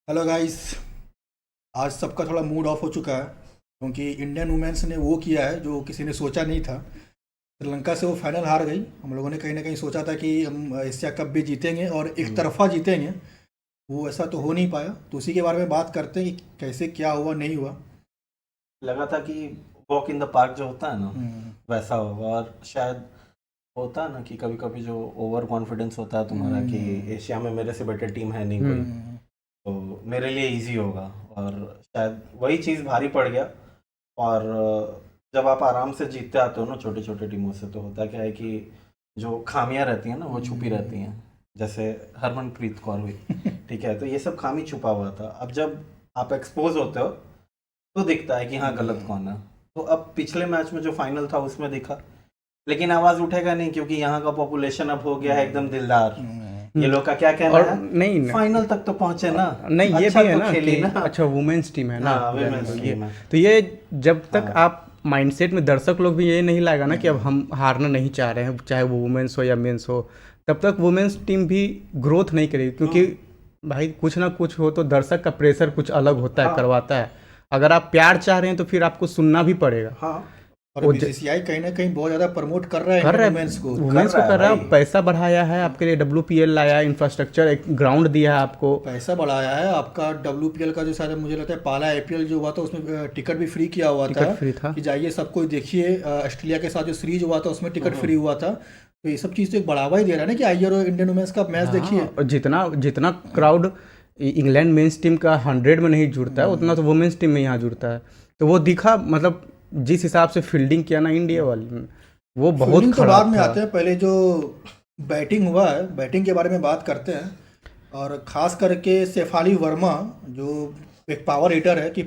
Hello guys. आज सबका थोड़ा मूड ऑफ हो चुका है क्योंकि इंडियन वुमेन्स ने वो किया है जो किसी ने सोचा नहीं था। श्रीलंका से वो फाइनल हार गई। हम लोगों ने कहीं ना कहीं सोचा था कि हम एशिया कप भी जीतेंगे और एक हुँ। तरफा जीतेंगे। वो ऐसा तो हो नहीं पाया, तो उसी के बारे में बात करते हैं कि कैसे क्या हुआ नहीं हुआ। लगा था कि वॉक इन द पार्क जो होता है ना, हम्म। वैसा होगा। और शायद होता है ना कि कभी-कभी जो ओवर कॉन्फिडेंस होता है तुम्हारा कि हम्म। एशिया में मेरे से बेटर टीम है नहीं कोई, हम्म। तो मेरे लिए ईज़ी होगा। और शायद वही चीज़ भारी पड़ गया। और जब आप आराम से जीतते आते हो ना छोटे-छोटे टीमों से, तो होता क्या है कि जो खामियाँ रहती हैं ना, वो छुपी रहती हम्म। हैं। जैसे हरमनप्रीत कौर हुई, ठीक है? तो ये सब खामी छुपा हुआ था। अब जब आप एक्सपोज़ होते हो तो दिखता है कि हाँ गलत हम्म। कौन है। तो अब पिछले मैच में जो फाइनल था उसमें दिखा, लेकिन आवाज उठेगा नहीं क्योंकि यहाँ का पॉपुलेशन अब हो गया है एकदम दिलदार। ये हम्म। लोग का क्या कहना और है, नहीं न, फाइनल तक तो पहुंचे ना, नहीं ये अच्छा भी है तो ना खेली कि ना। अच्छा वुमेन्स टीम है ना हाँ विमेंस ये टीम है। तो ये जब तक हाँ आप माइंडसेट में दर्शक लोग भी ये नहीं लाएगा ना कि अब हम्म। हम हारना नहीं चाह रहे हैं, चाहे वो वुमेन्स हो या मेंस हो, तब तक वुमेन्स टीम भी ग्रोथ नहीं करेगी। क्योंकि हाँ भाई कुछ ना कुछ हो तो दर्शक का प्रेशर कुछ अलग होता है, हाँ करवाता है। अगर आप प्यार चाह रहे हैं तो फिर आपको सुनना भी पड़ेगा। हाँ, और वो बीसीसीआई कहीं ना कहीं बहुत ज़्यादा प्रमोट कर रहा है कर इंडियन रहा वुमेन्स को। है, कर वुमेन्स को रहा है कर रहा है, भाई। पैसा बढ़ाया है आपके लिए, WPL लाया है, इंफ्रास्ट्रक्चर एक ग्राउंड दिया है आपको। पैसा बढ़ाया है आपका। WPL का जो शायद मुझे लगता है पहला IPL जो हुआ था उसमें टिकट भी फ्री किया हुआ था टिकट फ्री था। कि जाइए सब कोई देखिए। ऑस्ट्रेलिया के साथ जो सीरीज हुआ था उसमें टिकट फ्री हुआ था। तो ये सब चीज़ तो एक बढ़ावा ही दे रहा है ना कि आइए और इंडियन वुमेन्स का मैच हाँ, देखिए। और जितना जितना क्राउड इंग्लैंड मेंस टीम का 100 में नहीं जुड़ता है, उतना तो वुमेन्स टीम में यहाँ जुड़ता है। तो वो दिखा, मतलब जिस हिसाब से फील्डिंग किया ना इंडिया वाली में, वो बहुत फील्डिंग तो बाद खराब में था। आते हैं, पहले जो बैटिंग हुआ है बैटिंग के बारे में बात करते हैं। और ख़ास करके शेफाली वर्मा जो एक पावर हिटर है कि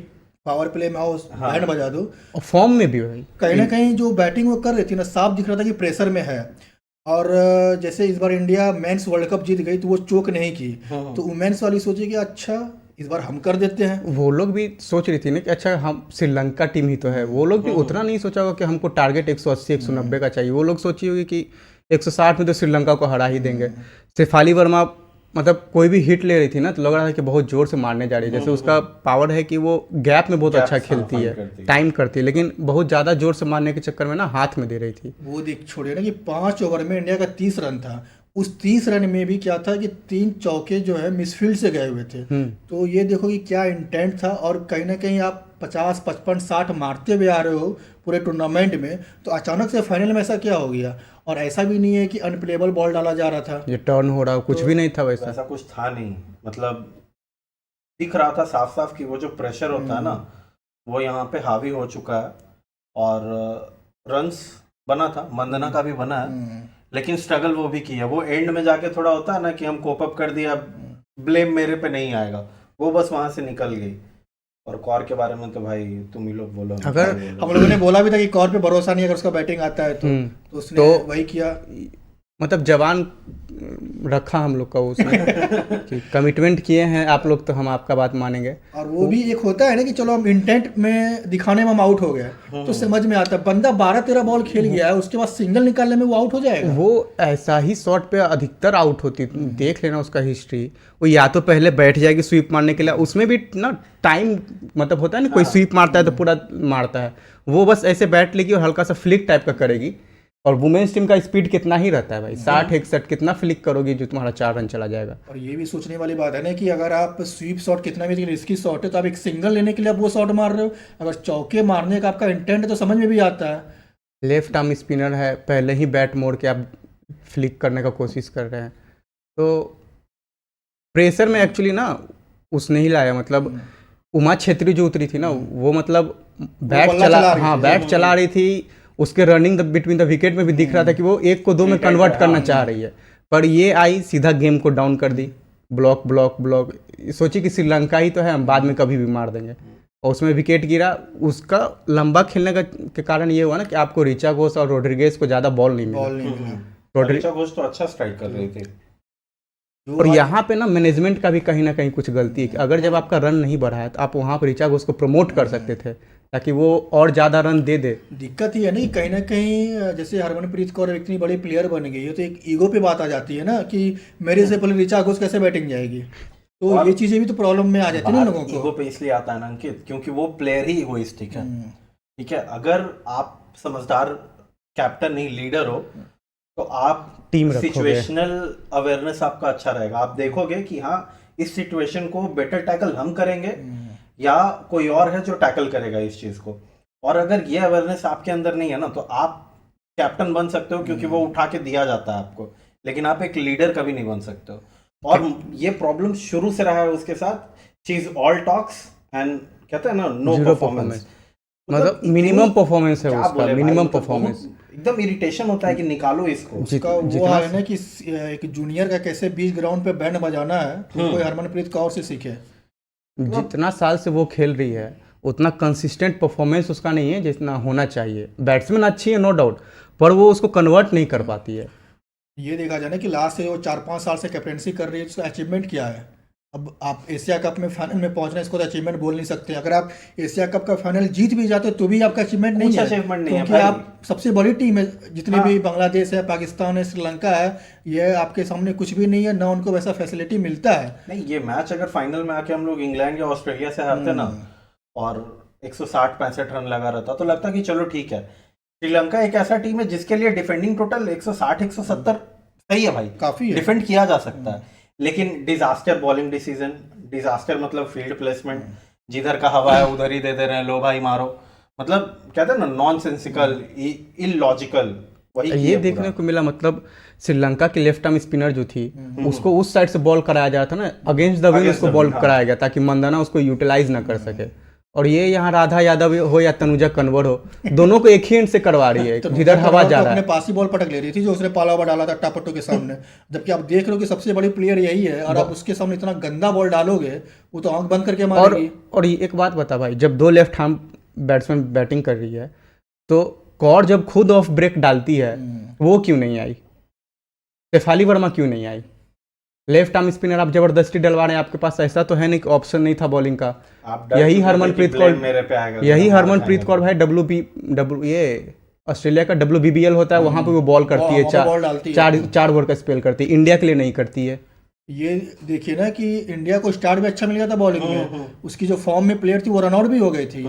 पावर प्ले में आओ हाँ बैंड बजा दो। और फॉर्म में भी भाई कहीं ना कहीं जो बैटिंग वो कर रही थी ना, साफ दिख रहा था कि प्रेशर में है। और जैसे इस बार इंडिया मेंस वर्ल्ड कप जीत गई तो वो चोक नहीं की। तो वुमेन्स वाली सोची कि अच्छा इस बार हम कर देते हैं। वो लोग भी सोच रही थी ना कि अच्छा हम श्रीलंका टीम ही तो है। वो लोग भी उतना नहीं सोचा होगा कि हमको टारगेट 180 190 का चाहिए। वो लोग सोची होगी कि 160 में तो श्रीलंका को हरा ही देंगे। शेफाली वर्मा मतलब कोई भी हिट ले रही थी ना तो लग रहा था कि बहुत जोर से मारने जा रही है। जैसे उसका पावर है कि वो गैप में बहुत अच्छा गैप्स, हाँ खेलती फाइट है, करती है। टाइम करती है, लेकिन बहुत ज़्यादा जोर से मारने के चक्कर में ना हाथ में दे रही थी। वो देख छोड़िए ना कि 5 ओवर में इंडिया का 30 रन था। उस 30 रन में भी क्या था कि 3 चौके जो है मिसफील्ड से गए हुए थे। तो ये देखो कि क्या इंटेंट था। और कहीं ना कहीं आप 50 55 60 मारते हुए आ रहे हो पूरे टूर्नामेंट में, तो अचानक से फाइनल में ऐसा क्या हो गया। और ऐसा भी नहीं है कि अनप्लेबल बॉल डाला जा रहा था। ये टर्न हो रहा कुछ तो भी नहीं था वैसा। वैसा कुछ था नहीं, मतलब दिख रहा था साफ साफ कि वो जो प्रेशर होता है ना, वो यहाँ पे हावी हो चुका है। और रन्स बना था, मंदना का भी बना है, लेकिन स्ट्रगल वो भी किया। वो एंड में जाके थोड़ा होता है ना कि हम कोप अप कर दिया, ब्लेम मेरे पे नहीं आएगा, वो बस वहां से निकल गई। और कौर के बारे में तो भाई तुम ही लोग बोलो, मैं क्या अगर ही बोलूं। हम लोगों ने बोला भी था कि कौर पे भरोसा नहीं है अगर उसका बैटिंग आता है तो उसने तो वही किया। मतलब जवान रखा हम लोग का उसने कि कमिटमेंट किए हैं आप लोग, तो हम आपका बात मानेंगे। और वो भी एक होता है ना कि चलो हम इंटेंट में दिखाने में हम आउट हो गए तो समझ में आता है। बंदा 12 13 बॉल खेल गया है, उसके बाद सिंगल निकालने में वो आउट हो जाएगा। वो ऐसा ही शॉट पे अधिकतर आउट होती, देख लेना उसका हिस्ट्री। वो या तो पहले बैठ जाएगी स्वीप मारने के लिए, उसमें भी ना टाइम मतलब होता है ना, कोई स्वीप मारता है तो पूरा मारता है। वो बस ऐसे बैठ लेगी और हल्का सा फ्लिक टाइप का करेगी। और वुमेन्स टीम का स्पीड कितना ही रहता है भाई, 60 61 कितना फ्लिक करोगी जो तुम्हारा 4 रन चला जाएगा। और ये भी सोचने वाली बात है ना कि अगर आप स्वीप शॉट कितना भी रिस्की शॉट है तो आप एक सिंगल लेने के लिए आप वो शॉट मार रहे हो। अगर चौके मारने का आपका इंटेंट है तो समझ में भी आता है। लेफ्ट आर्म स्पिनर है, पहले ही बैट मोड़ के आप फ्लिक करने का कोशिश कर रहे हैं, तो प्रेशर में एक्चुअली ना उसने ही लाया। मतलब उमा छेत्री जो उतरी थी ना, वो मतलब बैट बल्ला चला, चला रही हाँ थी। बैट चला रही थी। उसके रनिंग बिटवीन द विकेट में भी दिख रहा था कि वो 1 को 2 में कन्वर्ट करना चाह रही है। पर ये आई सीधा गेम को डाउन कर दी, ब्लॉक ब्लॉक ब्लॉक। सोची कि श्रीलंका ही तो है, हम बाद में कभी भी मार देंगे। और उसमें विकेट गिरा। उसका लंबा खेलने का के कारण ये हुआ ना कि आपको रिचा घोष और रोड्रिगेज को ज़्यादा बॉल नहीं बॉल मिला। नहीं मिला। रोड्रि ऋचा घोष तो अच्छा स्ट्राइक कर रही थी। जो और आज यहाँ पे ना मैनेजमेंट का भी कहीं ना कहीं कुछ गलती है कि अगर जब आपका रन नहीं बढ़ा है तो आप वहाँ पर रिचा घोष को प्रमोट कर सकते थे ताकि वो और ज़्यादा रन दे दे। दिक्कत ये है ना कि कहीं ना कहीं जैसे हरमनप्रीत कौर इतनी बड़ी प्लेयर बन गई है तो एक ईगो पे बात आ जाती है ना कि मेरे से पहले ऋचा घोष कैसे बैटिंग जाएगी। तो ये चीजें भी तो प्रॉब्लम में आ जाती है ना लोगों ईगो को। पे इसलिए आता है ना अंकित, क्योंकि वो प्लेयर ही इगोइस्टिक है। ठीक है, अगर आप समझदार कैप्टन नहीं लीडर हो तो आप टीम रखोगे। सिचुएशनल अवेयरनेस आपका अच्छा रहेगा। आप देखोगे कि हाँ इस सिचुएशन को बेटर टैकल हम करेंगे या कोई और है जो टैकल करेगा इस चीज को। और अगर ये अवेयरनेस आपके अंदर नहीं है ना, तो आप कैप्टन बन सकते हो क्योंकि वो उठा के दिया जाता है आपको, लेकिन आप एक लीडर कभी नहीं बन सकते हो। और ये प्रॉब्लम शुरू से रहा है उसके साथ, चीज ऑल टॉक्स एंड कहते हैं ना नो Zero परफॉर्मेंस। मतलब मिनिमम परफॉर्मेंस है उसका, मिनिमम परफॉर्मेंस। एकदम इरिटेशन होता है कि निकालो इसको। उसका वो है ना कि एक जूनियर का कैसे बीच ग्राउंड पे बैंड बजाना है, तो कोई हरमनप्रीत कौर से सीखे। जितना साल से वो खेल रही है उतना कंसिस्टेंट परफॉर्मेंस उसका नहीं है जितना होना चाहिए। बैट्समैन अच्छी है नो डाउट, पर वो उसको कन्वर्ट नहीं कर पाती है। ये देखा जाए ना कि लास्ट से वो 4-5 साल से कैप्टनसी कर रही है, उसका अचीवमेंट क्या है। अब आप एशिया कप में फाइनल में पहुंचना, इसको तो अचीवमेंट बोल नहीं सकते। अगर आप एशिया कप का फाइनल जीत भी जाते तो भी आपका अचीवमेंट नहीं कुछ है, achievement नहीं है क्योंकि भाई। आप सबसे बड़ी टीम है। जितनी भी बांग्लादेश है, पाकिस्तान है, श्रीलंका है, ये आपके सामने कुछ भी नहीं है, ना उनको वैसा फैसिलिटी मिलता है। नहीं, ये मैच अगर फाइनल में आके हम लोग इंग्लैंड या ऑस्ट्रेलिया से हारते ना और 160-65 रन लगा रहता तो लगता कि चलो ठीक है। श्रीलंका एक ऐसा टीम है जिसके लिए डिफेंडिंग टोटल 160-170 सही है भाई, काफी है। डिफेंड किया जा सकता है। लेकिन डिजास्टर बॉलिंग डिसीजन, डिजास्टर मतलब फील्ड प्लेसमेंट, जिधर का हवा है उधर ही दे दे रहे हैं, लो भाई मारो। मतलब कहते हैं ना नॉनसेंसिकल, इलॉजिकल। वही ये किया देखने पूरा। को मिला, मतलब श्रीलंका की लेफ्ट आर्म स्पिनर जो थी उसको उस साइड से बॉल कराया जा रहा था ना, अगेंस्ट द विंड Against उसको the बॉल wind, हाँ। कराया गया ताकि मंदाना उसको यूटिलाइज ना कर सके। और ये यहाँ राधा यादव हो या तनुजा कन्वर हो, दोनों को एक ही एंड से करवा रही है, तो जिधर हवा जा रहा अपने है। पास ही बॉल पटक ले रही थी जो उसने पाला हुआ डाला था टापट्टू के सामने। जबकि आप देख रहे हो कि सबसे बड़ी प्लेयर यही है, और आप उसके सामने इतना गंदा बॉल डालोगे, वो तो आंख बंद करके और मारेगी। और ये एक बात बता भाई, जब दो लेफ्ट आर्म बैट्समैन बैटिंग कर रही है तो कौर जब खुद ऑफ ब्रेक डालती है वो क्यों नहीं आई? शेफाली वर्मा क्यों नहीं आई? लेफ्ट आर्म स्पिनर आप जबरदस्ती डलवा रहे हैं, आपके पास ऐसा तो है नहीं कि ऑप्शन नहीं था बॉलिंग का। आप डर यही चुके थे हरमनप्रीत कि कौर, blame मेरे पे आएगा, यही हमारा हरमनप्रीत खाएगा। कौर भाई ये ऑस्ट्रेलिया का WBBL होता है, वहां पे वो बॉल करती है, वहाँ पे बॉल डालती है। चार ओवर का स्पेल करती है, इंडिया के लिए नहीं करती है। ये देखिए ना कि इंडिया को स्टार्ट भी अच्छा मिल गया था बॉलिंग में, उसकी जो फॉर्म में प्लेयर थी वो रन आउट भी हो गई थी।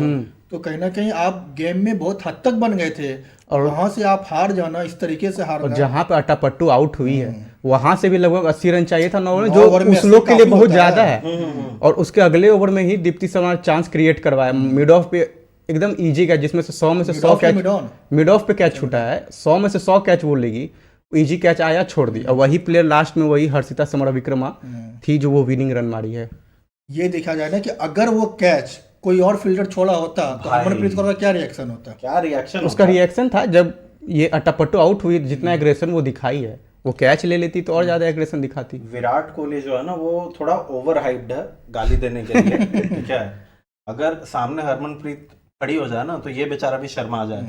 तो कहीं ना कहीं आप गेम में बहुत हद तक बन गए थे, और वहां से आप हार जाना, इस तरीके से और हारना। जहां पे अट्टापट्टू आउट हुई है वहां से भी लगभग 80 रन चाहिए था 9 ओवर में, 9 जो ओवर में उस 80 लोग के लिए काफी बहुत होता ज्यादा है। है। और उसके अगले ओवर में ही दीप्ति शर्मा ने चांस क्रिएट करवाया मिड ऑफ पे, एकदम इजी कैच, जिसमें से 100 में से 100 कैच मिड ऑफ पे कैच छूटा है। 100 में से 100 कैच वो लेगी, इजी कैच आया, छोड़ दी। और वही प्लेयर लास्ट में वही हर्षिता समरा विक्रमा थी जो वो विनिंग रन मारी है। ये देखा जाए ना कि अगर वो कैच कोई और फील्डर छोड़ा होता तो भाई। हरमनप्रीत कौर का क्या रिएक्शन होता। क्या रिएक्शन उसका रिएक्शन था जब ये अट्टापट्टू आउट हुई, जितना एग्रेशन वो दिखाई है, वो कैच ले लेती तो और ज्यादा एग्रेशन दिखाती। विराट कोहली जो है ना वो थोड़ा ओवर हाइप्ड है गाली देने के लिए। ठीक है, अगर सामने हरमनप्रीत खड़ी हो जाए ना तो ये बेचारा भी शर्मा आ जाए।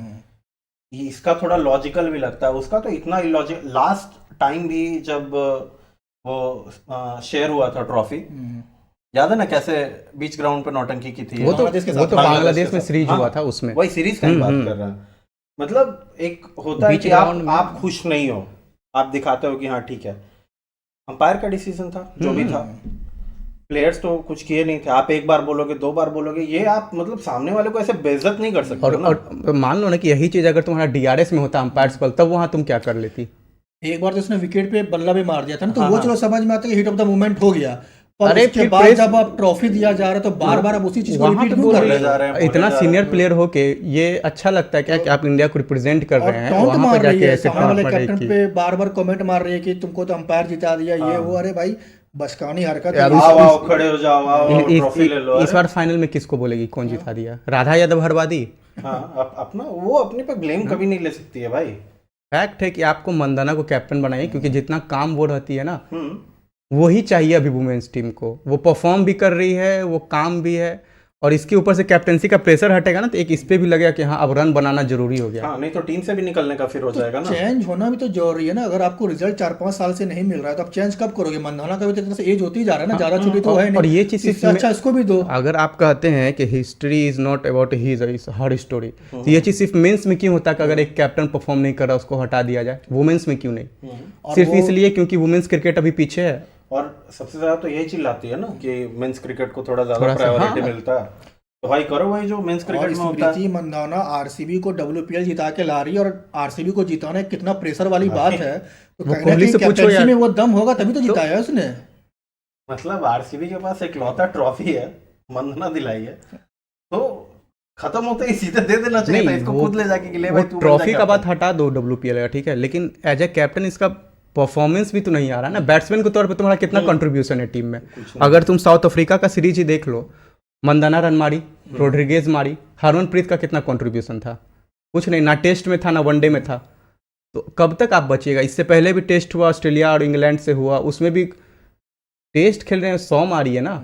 इसका थोड़ा लॉजिकल भी लगता है, उसका तो इतना इलॉजिकल। लास्ट टाइम भी जब वो शेयर हुआ था ट्रॉफी, याद है ना कैसे बीच ग्राउंड पे नौटंकी की थी। वो तो बांग्लादेश के साथ। वो तो बांग्लादेश में के साथ। सीरीज हाँ, हुआ था उसमें। वही सीरीज का ही बात कर रहा है। मतलब एक होता है बीच कि ग्राउंड में- आप खुश नहीं हो, आप दिखाते हो कि हाँ ठीक है, अंपायर का डिसीजन था जो भी था, प्लेयर्स तो कुछ किए नहीं थे। आप एक बार बोलोगे, 2 बार बोलोगे, ये आप मतलब सामने वाले को ऐसे बेइज्जत नहीं कर सकते हो ना। और मान लो ना कि यही चीज अगर तुम्हारा DRS में होता अंपायर्स कॉल, तब वहां तुम क्या कर लेती? एक बार तो उसने विकेट पे बल्ला भी मार दिया था ना, तो हाँ, वो हाँ। चलो समझ में आता है कि हिट ऑफ द मोमेंट हो गया। पर अरे उसके फिर बाद प्रेस- जब आप ट्रॉफी दिया जा रहा है तो बार बार आप उसी चीज को वहां रिपीट पे क्यों बोल कर रहे रहे जा हैं? रहे हैं, हैं, इतना बोले जा सीनियर रहे हैं। प्लेयर हो के ये अच्छा लगता है क्या कि आप इंडिया को रिप्रेजेंट कर और रहे हैं, टॉन्ट वहां मार पर रही जाके है, ऐसे सामने वाले टॉन्ट मार कैप्टन रही पे बार बार कमेंट मार रही है कि तुमको तो अंपायर जिता दिया, ये वो। अरे भाई बचकानी हरकत यार, है। आओ आओ खड़े हो जाओ, आओ ट्रॉफी ले लो। इस बार फाइनल में किसको बोलेगी कौन जिता दिया? राधा यादव हरवादी? हाँ, अपना वो अपने पे ब्लेम कभी नहीं ले सकती है भाई। फैक्ट है कि आपको मंदाना को कैप्टन बनाइए, क्योंकि जितना काम वो रहती है ना, हम्म, वही चाहिए अभी वुमेन्स टीम को। वो परफॉर्म भी कर रही है, वो काम भी है, और इसके ऊपर से कैप्टनसी का प्रेशर हटेगा ना, तो एक इस पे भी लगेगा कि हाँ अब रन बनाना जरूरी हो गया। हाँ, नहीं तो टीम से भी निकलने का फिर हो जाएगा ना। चेंज होना भी तो जरूरी है ना। अगर आपको रिजल्ट 4-5 साल से नहीं मिल रहा है तो आप चेंज कब करोगे? मंदाना का भी तो एक तरह से एज होती ही जा रहा है ना, ज्यादा छुट्टी तो है नहीं। और ये चीज इससे अच्छा इसको भी दो। अगर आप कहते हैं कि history is not about his her story, तो ये चीज सिर्फ मेंस में क्यों होता है कि अगर एक कैप्टन परफॉर्म नहीं कर रहा उसको हटा दिया जाए? वुमेन्स में क्यों नहीं? सिर्फ इसलिए क्योंकि वुमेन्स क्रिकेट अभी पीछे है। और सबसे ज्यादा तो यही चिल्लाती है ना कि मेंस क्रिकेट को थोड़ा ज्यादा थोड़ा सा, प्रायोरिटी हाँ। मिलता है, तो भाई करो वही जो मेंस और क्रिकेट में होता है। स्मृति मंदाना आरसीबी को WPL जिता के ला रही है, और आरसीबी को जिताना कितना प्रेशर वाली बात है। तो वो कहीं ना कोहली कहीं से पूछो कैप्टनसी यार। में वो दम होगा तभी तो जिताया है उसने। मतलब आरसीबी के पास एक लौता ट्रॉफी है, मंदना दिलाई है, तो खत्म होते ही सीधे दे देना चाहिए था इसको, खुद ले जाके कि ले वो भाई तू बन जा ट्रॉफी का कैप्टन। बात हटा दो WPL का, ठीक है, लेकिन एज ए कैप्टन इसका परफॉर्मेंस भी तो नहीं आ रहा ना। बैट्समैन के तौर पे तुम्हारा कितना कंट्रीब्यूशन है टीम में? अगर तुम साउथ अफ्रीका का सीरीज ही देख लो, मंदाना रन मारी, रोड्रिगेज मारी, हरमनप्रीत का कितना कंट्रीब्यूशन था? कुछ नहीं, ना टेस्ट में था ना वनडे में था। तो कब तक आप बचिएगा? इससे पहले भी टेस्ट हुआ, ऑस्ट्रेलिया और इंग्लैंड से हुआ, उसमें भी टेस्ट खेल रहे हैं, 100 मारी है ना।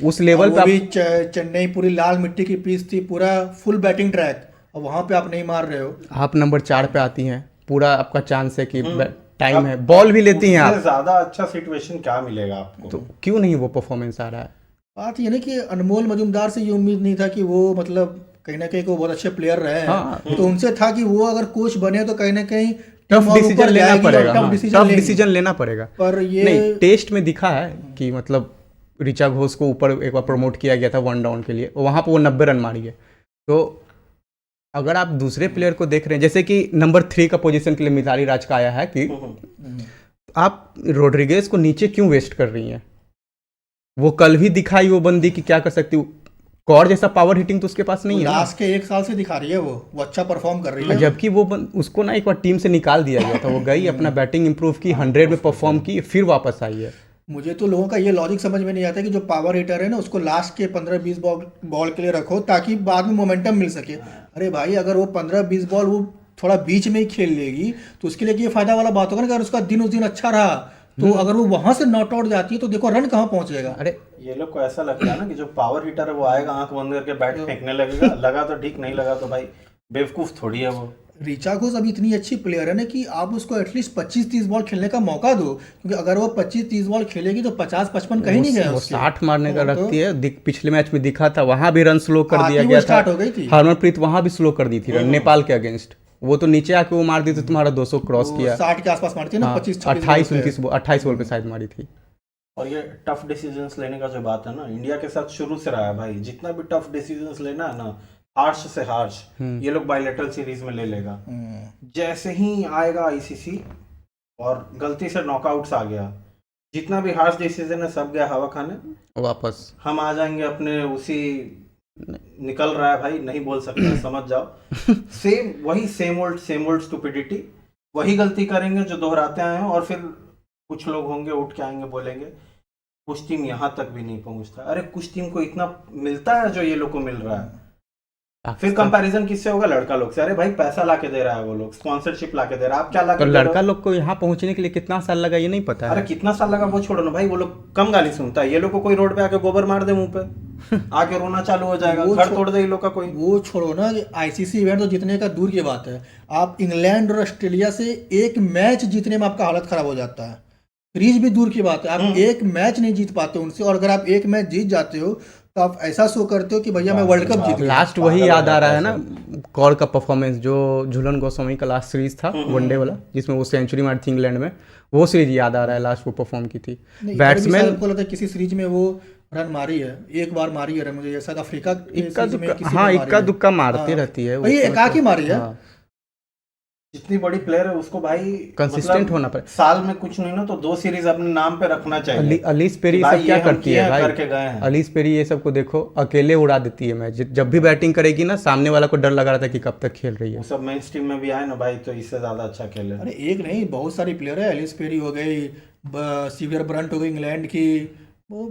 उस लेवल पे वो भी आप चेन्नई पूरी लाल मिट्टी की पिच थी, पूरा फुल बैटिंग ट्रैक, और वहां पे आप नहीं मार रहे हो। आप नंबर 4 पे आती हैं, पूरा आपका चांस है कि टाइम है, बॉल भी लेती हैं उससे आप, ज्यादा अच्छा सिचुएशन क्या मिलेगा आपको? तो क्यों नहीं वो परफॉर्मेंस आ रहा है? बात ये ना कि अनमोल मजूमदार से ये उम्मीद नहीं था कि वो मतलब कहीं ना कहीं को बहुत अच्छे प्लेयर रहे हैं। हाँ। तो उनसे था कि वो अगर कोच बने तो कहीं ना कहीं टफ डिसीजन लेना पड़ेगा, टफ डिसीजन लेना पड़ेगा। पर ये नहीं, टेस्ट में दिखा है कि मतलब ऋचा घोष को ऊपर एक बार प्रमोट किया गया था 1 डाउन के लिए, वहां पर वो 90 रन मारी है। तो अगर आप दूसरे प्लेयर को देख रहे हैं, जैसे कि नंबर 3 का पोजीशन के लिए मिताली राज का आया है, कि आप रोड्रिगेज को नीचे क्यों वेस्ट कर रही हैं? वो कल भी दिखाई वो बंदी कि क्या कर सकती, कौर जैसा पावर हिटिंग तो उसके पास नहीं है ना। लास्ट के 1 साल से दिखा रही है, वो अच्छा परफॉर्म कर रही है। जबकि वो उसको ना एक बार टीम से निकाल दिया गया था, वो गई अपना बैटिंग इंप्रूव की, 100 में परफॉर्म की, फिर वापस आई है। मुझे तो लोगों का ये लॉजिक समझ में नहीं आता कि जो पावर हिटर है ना उसको लास्ट के 15-20 बॉल के लिए रखो ताकि बाद में मोमेंटम मिल सके। अरे भाई, अगर वो 15-20 बॉल वो थोड़ा बीच में ही खेल लेगी तो उसके लिए ये फायदा वाला बात होगा ना, अगर उसका दिन उस दिन अच्छा रहा तो अगर वो वहां से नॉट आउट जाती है तो देखो रन कहाँ पहुंचेगा। अरे ये लोग को ऐसा लगता है ना कि जो पावर हिटर है वो आएगा आंख बंद करके बैट फेंकने लगेगा, लगा तो ठीक, नहीं लगा तो भाई बेवकूफ थोड़ी है वो। ऋचा घोष अभी इतनी अच्छी प्लेयर है ना कि आप उसको एटलीस्ट 25-30 बॉल खेलने का मौका दो, क्योंकि अगर वो 25-30 बॉल खेलेगी तो 50-55 कहीं नहीं गया वो उसके। 60 मारने का तो रखती है। पिछले मैच में दिखा था, वहां भी रन स्लो कर आती दिया वो गया था। स्टार्ट हो गई थी। हरमनप्रीत वहां भी स्लो कर दी थी रन, नेपाल के अगेंस्ट। वो तो नीचे आके वो मार दी तो तुम्हारा 200 क्रॉस वो किया। 60 के आसपास मारती है ना, 25-26 28 बॉल पे शायद मारी थी। और ये टफ डिसीजंस लेने का जो बात है ना, इंडिया के साथ शुरू से रहा है भाई। जितना भी टफ डिसीजंस लेना है ना, हार्श से हार्श, ये लोग बायलैटरल सीरीज में ले लेगा। जैसे ही आएगा आईसीसी और गलती से नॉकआउट्स आ गया, जितना भी हार्श डिसीजन है सब गया हवा खाने, वापस हम आ जाएंगे अपने उसी, निकल रहा है भाई, नहीं बोल सकते समझ जाओ। सेम वही सेम ओल्ड स्टुपिडिटी, वही गलती करेंगे जो दोहराते आए हैं। और फिर कुछ लोग होंगे उठ के आएंगे बोलेंगे कुछ टीम यहाँ तक भी नहीं पहुंचता। अरे कुछ टीम को इतना मिलता है जो ये लोग को मिल रहा है। फिर कंपैरिजन किससे होगा? लड़का लोग से। अरे भाई पैसा लाके दे रहा है वो लोग, स्पॉन्सरशिप लाके दे रहा है, आप क्या लाके तो दे रहे हो? लड़का लोग को यहाँ पहुंचने के लिए कितना साल लगा ये नहीं पता अरे है। कितना साल लगा वो छोड़ो ना भाई, वो लोग कम गाली सुनता है। ये लोग को कोई रोड पे आके गोबर मार दे मुंह पे, आके रोना चालू हो जाएगा, घर तोड़ दे ये लोग का कोई। वो छोड़ो ना, आईसीसी इवेंट तो जीतने का दूर की बात है, आप इंग्लैंड और ऑस्ट्रेलिया से एक मैच जीतने में आपका हालत खराब हो जाता है। सीरीज भी दूर की बात है, आप एक मैच नहीं जीत पाते उनसे, और अगर आप एक मैच जीत जाते हो तो आप ऐसा शो करते हो कि भैया मैं वर्ल्ड कप जीत गया। लास्ट वही याद आ रहा है ना, कौर का परफॉर्मेंस, जो झूलन गोस्वामी का लास्ट सीरीज था वनडे वाला, जिसमें वो सेंचुरी मारी थी इंग्लैंड में, वो सीरीज याद आ रहा है, लास्ट वो परफॉर्म की थी। बैट्समैन को लगता है किसी सीरीज में वो रन मारी है, एक बार मारी है मुझे, शायद अफ्रीका इक्का दुक्का मारती रहती है वही, एकाक ही मारी है। जितनी बड़ी प्लेयर है उसको भाई कंसिस्टेंट होना पड़ेगा। साल में कुछ नहीं ना तो 2 सीरीज अपने नाम पे रखना चाहिए। अलीस पेरी सब क्या करती है भाई, अलीस पेरी ये सब को देखो, अकेले उड़ा देती है मैच। जब भी बैटिंग करेगी ना, सामने वाला को डर लगा रहता है कि कब तक खेल रही है। वो सब मेन स्ट्रीम में भी आए ना भाई, तो इससे ज्यादा अच्छा खेले। अरे एक नहीं, बहुत सारी प्लेयर है, एलिस पेरी हो गई, सीवियर ब्रंट हो गई इंग्लैंड की, वो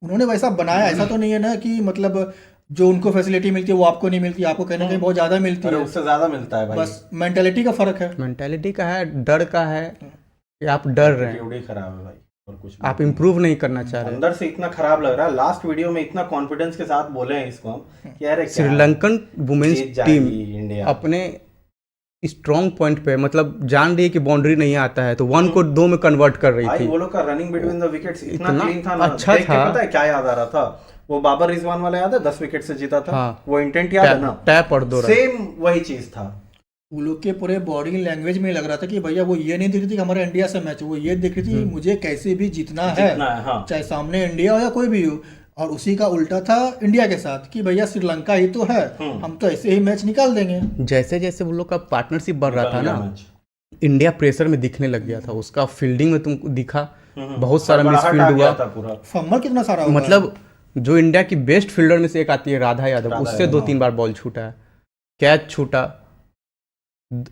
उन्होंने वैसा बनाया। ऐसा तो नहीं है ना कि मतलब जो उनको फैसिलिटी मिलती है वो आपको नहीं मिलती, आपको कहीं ना कहीं बहुत ज्यादा मिलती है। उससे ज्यादा मिलता है भाई, बस मेंटालिटी का फर्क है। मेंटालिटी का है, डर का है कि आप डर रहे हैं, खराब है भाई, और कुछ आप इम्प्रूव नहीं करना चाह रहे। अंदर से इतना खराब लग रहा है। लास्ट वीडियो में इतना कॉन्फिडेंस के साथ बोले हैं इसको हम कि यार श्रीलंकन वुमेन्स टीम इंडिया अपने स्ट्रॉन्ग पॉइंट पे मतलब जान रही है कि बाउंड्री नहीं आता है, तो 1 को 2 में कन्वर्ट कर रही थी। वो लोग का रनिंग बिटवीन द विकेट्स इतना क्लीन था ना, अच्छा था। पता है क्या याद आ रहा था? वो बाबर रिजवान वाला याद है, 10 विकेट से जीता था। हाँ, वो इंटेंट याद है ना, टैप और 2 रन, सेम वही चीज था। वो लोग के पूरे बॉडी लैंग्वेज में लग रहा था कि भैया वो ये नहीं दिख रही थी कि हमारा इंडिया से मैच, वो ये दिख रही थी मुझे कैसे भी जीतना है, हाँ। चाहे सामने इंडिया हो या कोई भी हो। और उसी का उल्टा था इंडिया के साथ कि भैया श्रीलंका ही तो है, हम तो ऐसे ही मैच निकाल देंगे। जैसे जैसे वो लोग का पार्टनरशिप बढ़ रहा था निकल ना, गया मैच। इंडिया प्रेशर में दिखने लग गया था। उसका फील्डिंग में तुमको दिखा बहुत सारा हड़बड़ाहट आ मिसफील्ड गया हुआ। था पूरा। फम्बल कितना सारा हुआ है। मतलब जो इंडिया की बेस्ट फील्डर में से एक आती है राधा यादव, उससे 2-3 बार बॉल छूटा है, कैच छूटा,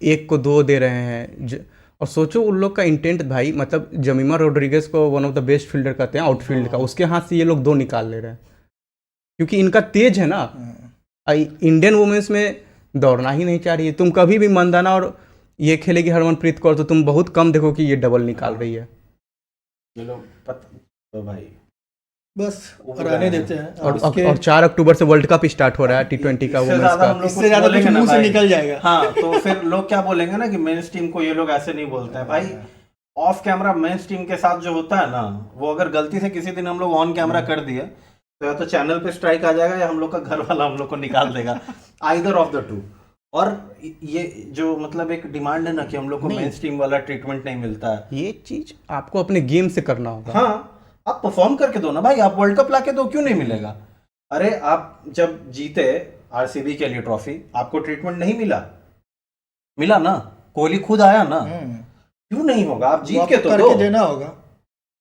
एक को 2 दे रहे हैं। और सोचो उन लोग का इंटेंट भाई, मतलब जमीमा रोड्रिगेज को one of the best fielder कहते हैं आउटफील्ड का, उसके हाथ से ये लोग 2 निकाल ले रहे हैं क्योंकि इनका तेज है ना। इंडियन वुमेन्स में दौड़ना ही नहीं चाह रही है। तुम कभी भी मंदाना और ये खेलेगी हरमनप्रीत कौर तो तुम बहुत कम देखो कि ये डबल निकाल रही है। ये लोग तो भाई बस रहने देते हैं। और 4 अक्टूबर से वर्ल्ड कप स्टार्ट हो रहा है T20 का वुमेन्स का। इससे ज्यादा कुछ मुंह से निकल जाएगा। हाँ, तो फिर लोग क्या बोलेंगे ना कि मेन स्ट्रीम को ये लोग ऐसे नहीं बोलते हैं भाई। ऑफ कैमरा मेन स्ट्रीम के साथ जो होता है ना, वो अगर गलती से किसी दिन हम लोग ऑन कैमरा कर दिए तो या तो चैनल पे स्ट्राइक आ जाएगा या हम लोग का घर वाला हम लोग को निकाल देगा, आइदर ऑफ द टू। और ये जो मतलब एक डिमांड है ना कि हम लोग को मेन स्ट्रीम वाला ट्रीटमेंट नहीं मिलता है, ये चीज आपको अपने गेम से करना होगा। हाँ, आप परफॉर्म करके दो ना भाई, आप वर्ल्ड कप लाके दो, क्यों नहीं मिलेगा? अरे आप जब जीते आरसीबी के लिए ट्रॉफी, आपको ट्रीटमेंट नहीं मिला ना, कोहली खुद आया ना, क्यों नहीं होगा? आप जीत के तो करके दो, देना होगा।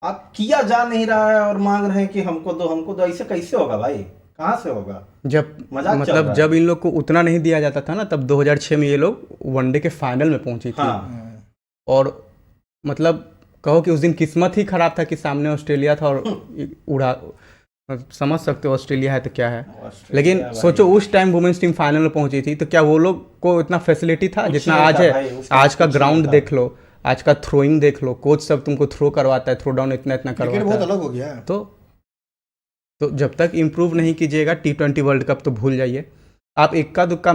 आप किया जा नहीं रहा है और मांग रहे हैं कि हमको दो, ऐसे कैसे होगा भाई? कहाँ से होगा? जब मजाक चल मतलब रहा जब इन लोग को उतना नहीं दिया जाता था ना, तब 2006 में ये लोग वनडे के फाइनल में पहुंची थी। हाँ, और मतलब कहो कि उस दिन किस्मत ही खराब था कि सामने ऑस्ट्रेलिया था और उड़ा, समझ सकते हो ऑस्ट्रेलिया है तो क्या है। ऑस्ट्रेलिया लेकिन भाई। सोचो उस टाइम वुमेन्स टीम फाइनल में पहुंची थी तो क्या वो लोग को इतना फैसिलिटी था कुछ जितना नहीं आज था है? भाई, उस टाइम आज का कुछ नहीं ग्राउंड था। देख लो, आज का थ्रोइंग देख लो, कोच सब तुमको थ्रो करवाता है, थ्रो डाउन इतना क्रिकेट करवाता बहुत है। अलग हो गया है। तो जब तक इम्प्रूव नहीं कीजिएगा T20 वर्ल्ड कप तो भूल जाइए। आप इक्का दुक्का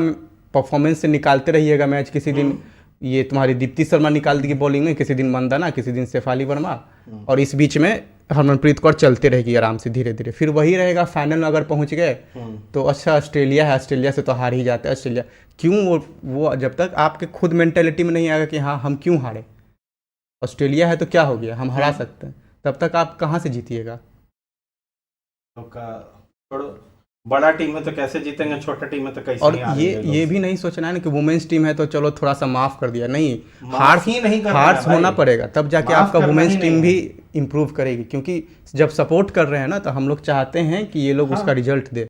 परफॉर्मेंस से निकालते रहिएगा मैच। किसी दिन ये तुम्हारी दीप्ति शर्मा निकाल देगी बॉलिंग में, किसी दिन मंदाना, किसी दिन शेफाली वर्मा, और इस बीच में हरमनप्रीत कौर चलते रहेगी आराम से धीरे धीरे। फिर वही रहेगा, फाइनल में अगर पहुंच गए तो अच्छा ऑस्ट्रेलिया है, ऑस्ट्रेलिया से तो हार ही जाते हैं। ऑस्ट्रेलिया क्यों, वो जब तक आपके खुद मेंटेलिटी में नहीं आएगा कि हाँ हम क्यों हारे, ऑस्ट्रेलिया है तो क्या हो गया, हम हरा सकते हैं, तब तक आप कहाँ से जीतिएगा? बड़ा टीम है तो कैसे जीतेंगे, छोटा टीम है तो कैसे और नहीं हारेंगे ये भी नहीं सोचना है ना कि वुमेन्स टीम है तो चलो थोड़ा सा माफ कर दिया, नहीं, माफ ही नहीं करना है हार्स भाई। होना पड़ेगा तब जाके माफ आपका करना वुमेन्स ही टीम नहीं भी इम्प्रूव करेगी। क्योंकि जब सपोर्ट कर रहे हैं ना तो हम लोग चाहते हैं कि ये लोग उसका रिजल्ट दे।